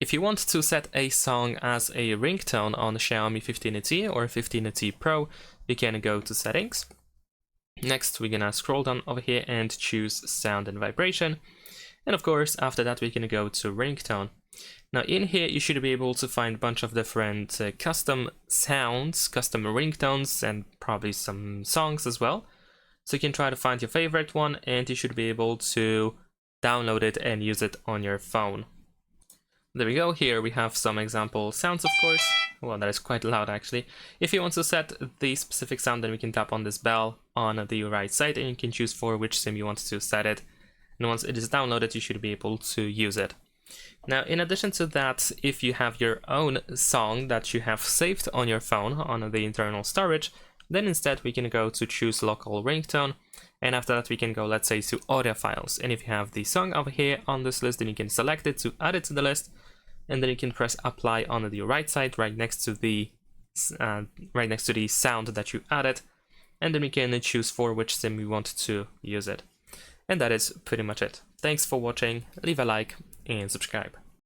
If you want to set a song as a ringtone on Xiaomi 15T or 15T Pro, you can go to Settings. Next, we're gonna scroll down over here and choose Sound and Vibration. And of course, after that, we can go to Ringtone. Now in here, you should be able to find a bunch of different custom sounds, custom ringtones, and probably some songs as well. So you can try to find your favorite one, and you should be able to download it and use it on your phone. There we go. Here we have some example sounds, of course. Well, that is quite loud actually. If you want to set the specific sound, then we can tap on this bell on the right side, and you can choose for which SIM you want to set it. And once it is downloaded, you should be able to use it. Now, in addition to that, if you have your own song that you have saved on your phone on the internal storage, then instead we can go to choose local ringtone, and after that we can go, let's say, to audio files. And if you have the song over here on this list, then you can select it to add it to the list, and then you can press apply on the right side, right next to the sound that you added, and then we can choose for which SIM we want to use it. And that is pretty much it. Thanks for watching, leave a like and subscribe.